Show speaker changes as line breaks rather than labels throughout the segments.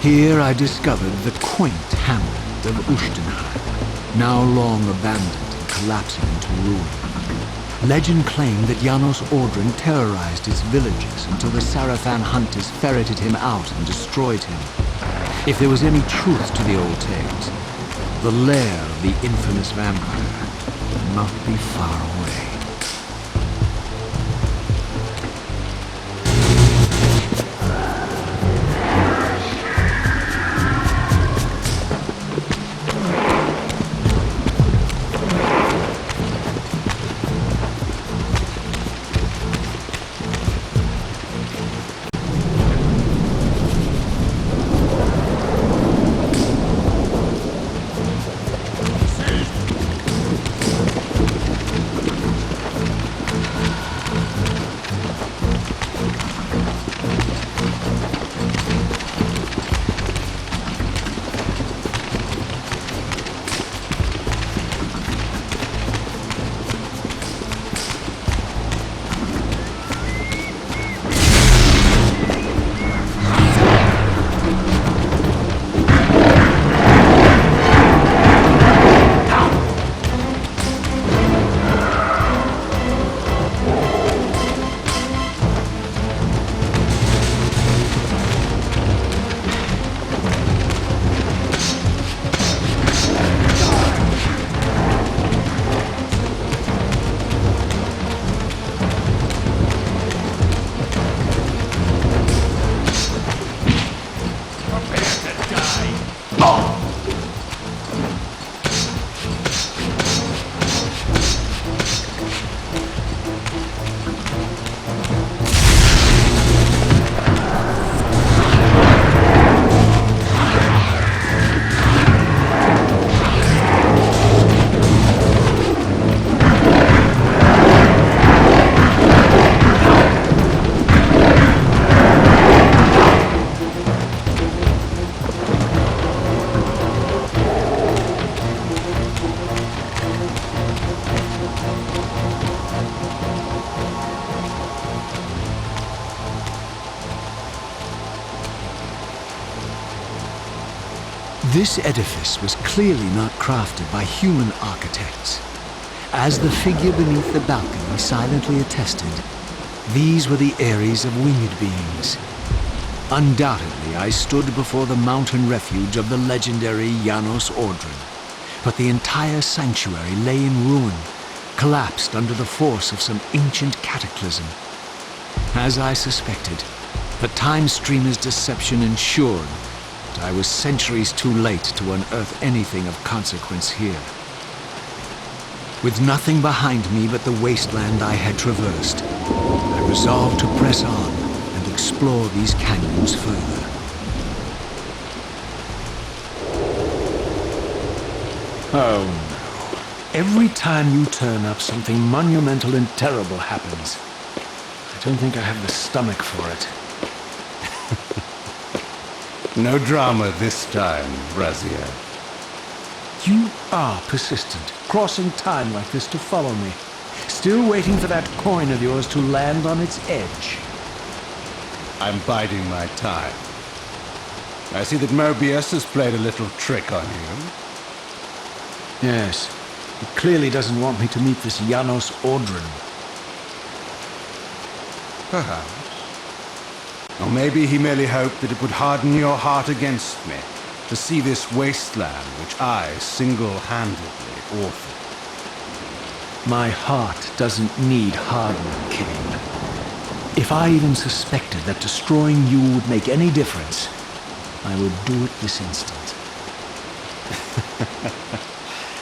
Here I discovered the quaint hamlet of Ushtenheim, now long abandoned and collapsing into ruin. Legend claimed that Janos Ordren terrorized its villagers until the Sarafan hunters ferreted him out and destroyed him. If there was any truth to the old tales, the lair of the infamous vampire would not be far away. This edifice was clearly not crafted by human architects. As the figure beneath the balcony silently attested, these were the Ares of winged beings. Undoubtedly, I stood before the mountain refuge of the legendary Janos Ordren, but the entire sanctuary lay in ruin, collapsed under the force of some ancient cataclysm. As I suspected, the time streamer's deception ensured I was centuries too late to unearth anything of consequence here. With nothing behind me but the wasteland I had traversed, I resolved to press on and explore these canyons further. Oh no. Every time you turn up, something monumental and terrible happens. I don't think I have the stomach for it.
No drama this time, Raziel.
You are persistent, crossing time like this to follow me. Still waiting for that coin of yours to land on its edge.
I'm biding my time. I see that Mobius has played a little trick on you.
Yes. He clearly doesn't want me to meet this Janos Ordren.
Perhaps. Or maybe he merely hoped that it would harden your heart against me, to see this wasteland which I single-handedly authored.
My heart doesn't need hardening, King. If I even suspected that destroying you would make any difference, I would do it this instant.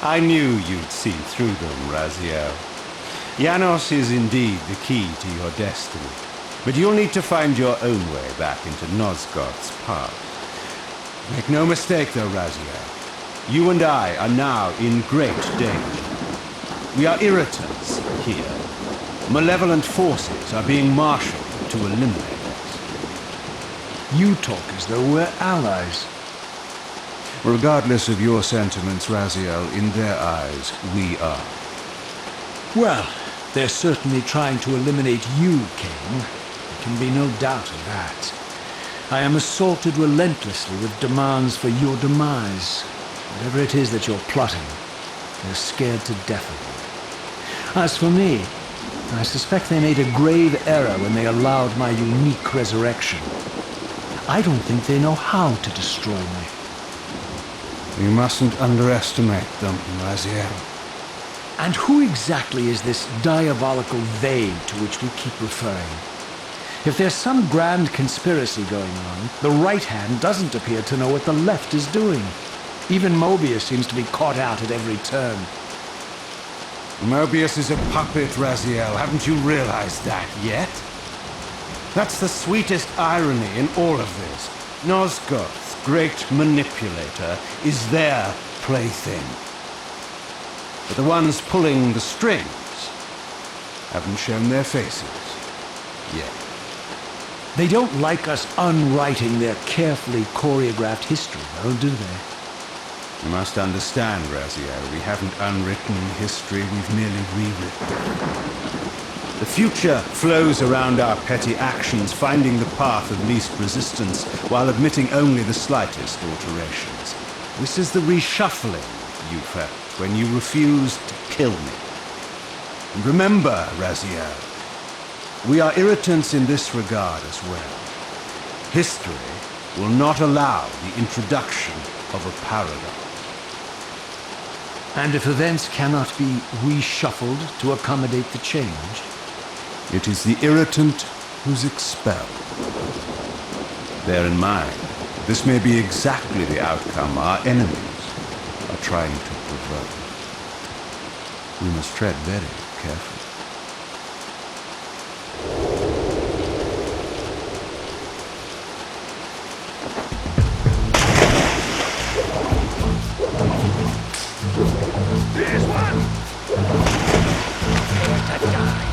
I knew you'd see through them, Raziel. Janos is indeed the key to your destiny. But you'll need to find your own way back into Nosgoth's past. Make no mistake though, Raziel. You and I are now in great danger. We are irritants here. Malevolent forces are being marshaled to eliminate us.
You talk as though we're allies.
Regardless of your sentiments, Raziel, in their eyes, we are.
Well, they're certainly trying to eliminate you, King. There can be no doubt of that. I am assaulted relentlessly with demands for your demise. Whatever it is that you're plotting, they're scared to death of you. As for me, I suspect they made a grave error when they allowed my unique resurrection. I don't think they know how to destroy me.
You mustn't underestimate them, Raziel.
And who exactly is this diabolical they to which we keep referring? If there's some grand conspiracy going on, the right hand doesn't appear to know what the left is doing. Even Mobius seems to be caught out at every turn.
Mobius is a puppet, Raziel. Haven't you realized that yet? That's the sweetest irony in all of this. Nosgoth's great manipulator is their plaything. But the ones pulling the strings haven't shown their faces yet.
They don't like us unwriting their carefully choreographed history, though, do they?
You must understand, Raziel, we haven't unwritten history, we've merely rewritten. The future flows around our petty actions, finding the path of least resistance, while admitting only the slightest alterations. This is the reshuffling you felt when you refused to kill me. And remember, Raziel, we are irritants in this regard as well. History will not allow the introduction of a paradox.
And if events cannot be reshuffled to accommodate the change?
It is the irritant who's expelled. Bear in mind, this may be exactly the outcome our enemies are trying to provoke. We must tread very carefully.
There's one! Prepare to die!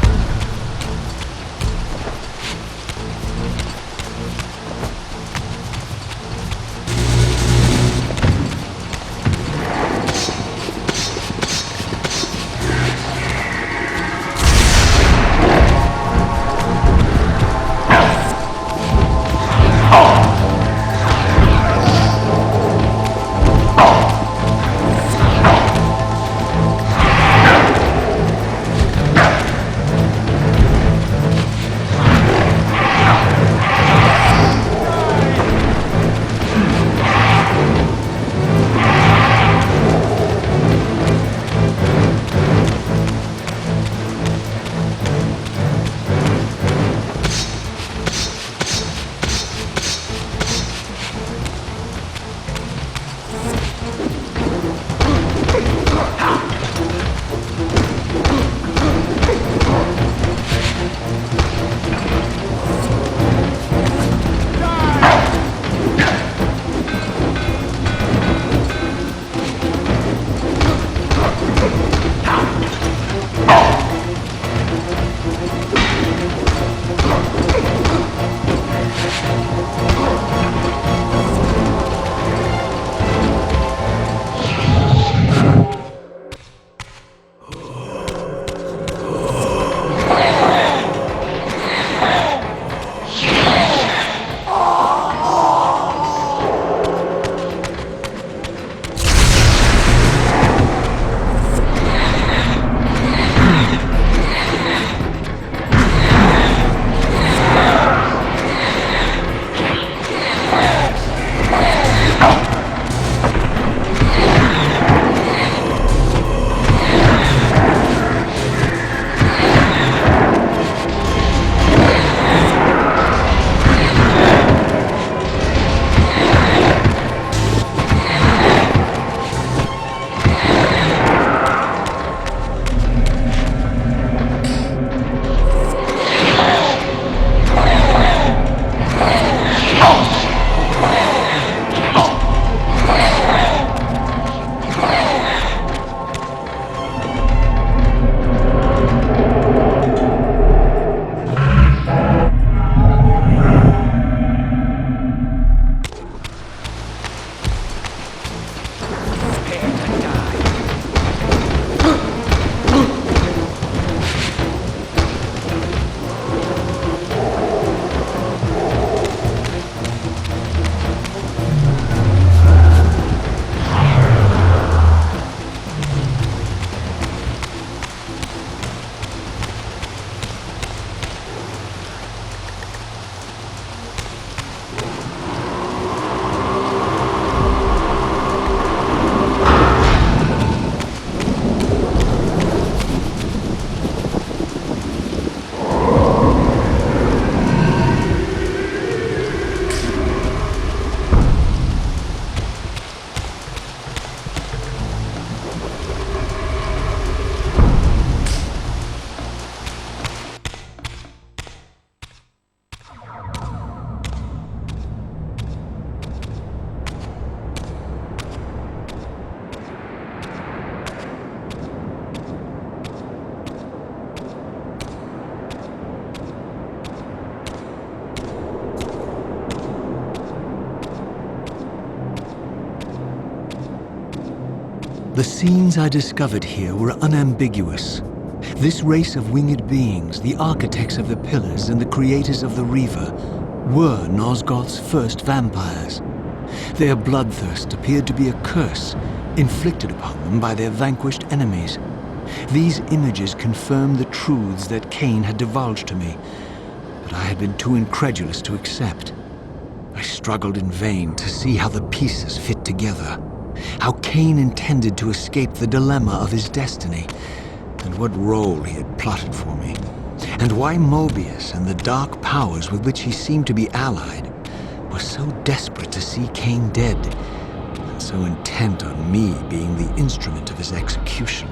The scenes I discovered here were unambiguous. This race of winged beings, the architects of the pillars and the creators of the Reaver, were Nosgoth's first vampires. Their bloodthirst appeared to be a curse inflicted upon them by their vanquished enemies. These images confirmed the truths that Cain had divulged to me, but I had been too incredulous to accept. I struggled in vain to see how the pieces fit together, how Cain intended to escape the dilemma of his destiny, and what role he had plotted for me, and why Mobius and the dark powers with which he seemed to be allied were so desperate to see Cain dead, and so intent on me being the instrument of his execution.